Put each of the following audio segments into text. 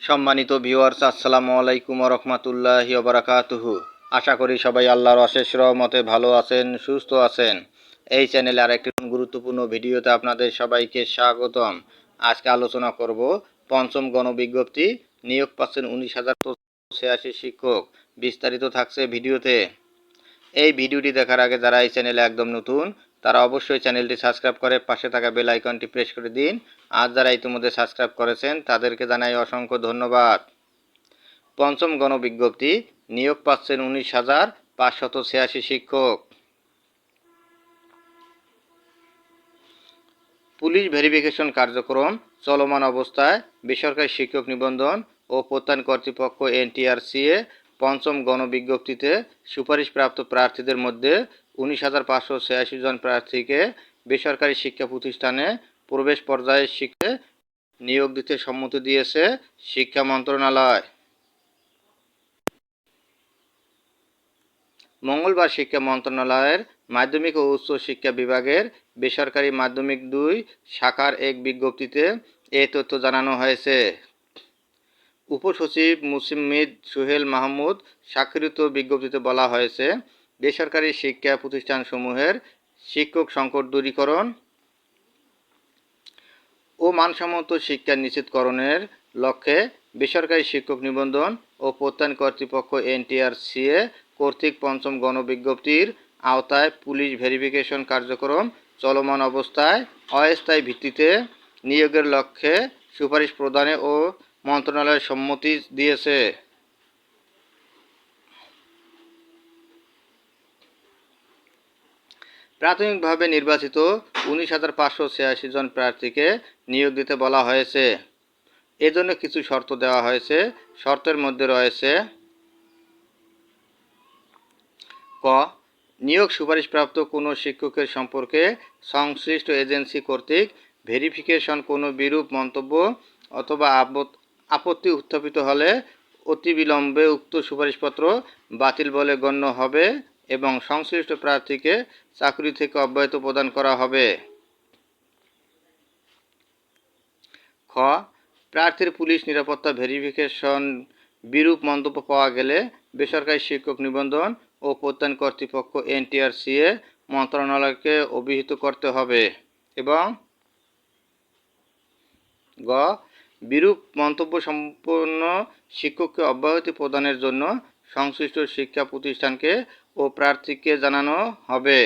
সম্মানিত ভিউয়ার্স, আসসালামু আলাইকুম ওয়া রাহমাতুল্লাহি ওয়া বারাকাতুহু। আশা করি সবাই আল্লাহর অশেষ রহমতে ভালো আছেন, সুস্থ আছেন। এই চ্যানেলে আরেকটি গুরুত্বপূর্ণ ভিডিওতে আপনাদের সবাইকে স্বাগতম। আজকে আলোচনা করব পঞ্চম গণবিজ্ঞপ্তি, নিয়োগ পাচ্ছেন 19,86 শিক্ষক। বিস্তারিত থাকছে ভিডিওতে। এই ভিডিওটি দেখার আগে যারা এই চ্যানেলে একদম নতুন তারা অবশ্যই চ্যানেলটি সাবস্ক্রাইব করে পাশে থাকা বেল আইকনটি প্রেস করে দিন। আর যারা ইতিমধ্যে সাবস্ক্রাইব করেছেন তাদেরকে জানাই অসংখ্য ধন্যবাদ। পঞ্চম গণবিজ্ঞপ্তি, নিয়োগ পাচ্ছেন 19,586 শিক্ষক। পুলিশ ভেরিফিকেশন কার্যক্রম চলমান অবস্থায় বেসরকারি শিক্ষক নিবন্ধন ও প্রত্যয়ন কর্তৃপক্ষ NTRCA পঞ্চম গণবিজ্ঞপ্তিতে সুপারিশপ্রাপ্ত প্রার্থীদের মধ্যে 19,586 জন প্রার্থীকে বেসরকারি শিক্ষা প্রতিষ্ঠানে প্রবেশ পর্যায়ে শিক্ষে নিয়োগ দিতে সম্মতি দিয়েছে শিক্ষা মন্ত্রণালয়। মঙ্গলবার শিক্ষা মন্ত্রণালয়ের মাধ্যমিক ও উচ্চ শিক্ষা বিভাগের বেসরকারি মাধ্যমিক 2 শাখার এক বিজ্ঞপ্তিতে এ তথ্য জানানো হয়েছে। উপসচিব মুসম্মিদ সোহেল মাহমুদ স্বাক্ষরিত বিজ্ঞপ্তিতে বলা হয়েছে, বেসরকারি শিক্ষা প্রতিষ্ঠানসমূহের শিক্ষক সংকট দূরীকরণ ও মানসম্মত শিক্ষা নিশ্চিতকরণের লক্ষ্যে বেসরকারি শিক্ষক নিবন্ধন ও প্রত্যয়ন কর্তৃপক্ষ NTRCA কর্তৃক পঞ্চম গণবিজ্ঞপ্তির আওতায় পুলিশ ভেরিফিকেশন কার্যক্রম চলমান অবস্থায় অস্থায়ী ভিত্তিতে নিয়োগের লক্ষ্যে সুপারিশ প্রদানে ও মন্ত্রণালয়ের সম্মতি দিয়েছে। প্রাথমিকভাবে নির্বাচিত 19,586 জন প্রার্থীকে নিয়োগ দিতে বলা হয়েছে। এজন্য কিছু শর্ত দেওয়া হয়েছে। শর্তের মধ্যে রয়েছে: ক, নিয়োগ সুপারিশপ্রাপ্ত কোনো শিক্ষকের সম্পর্কে সংশ্লিষ্ট এজেন্সি কর্তৃক ভেরিফিকেশন কোনো বিরূপ মন্তব্য অথবা আপত্তি উত্থাপিত হলে অতিবিলম্বে উক্ত সুপারিশপত্র বাতিল বলে গণ্য হবে এবং সংশ্লিষ্ট প্রার্থীকে চাকরি থেকে অব্যাহতি প্রদান করা হবে। খ, প্রার্থীর পুলিশ নিরাপত্তা ভেরিফিকেশন বিরূপ মন্তব্য পাওয়া গেলে বেসরকারি শিক্ষক নিবন্ধন ও প্রত্যয়ন কর্তৃপক্ষ NTRCA মন্ত্রণালয়কে অবহিত করতে হবে এবং গ, বিরূপ মন্তব্য সম্পন্ন শিক্ষককে অব্যাহতি প্রদানের জন্য সংশ্লিষ্ট শিক্ষা প্রতিষ্ঠানকে ও প্রার্থীকে জানানো হবে।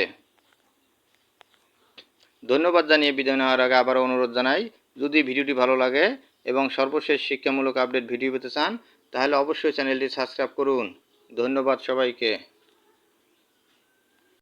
ধন্যবাদ জানিয়ে বিদায় নেওয়ার আগে আবারও অনুরোধ জানাই, যদি ভিডিওটি ভালো লাগে এবং সর্বশেষ শিক্ষামূলক আপডেট ভিডিও পেতে চান তাহলে অবশ্যই চ্যানেলটি সাবস্ক্রাইব করুন। ধন্যবাদ সবাইকে।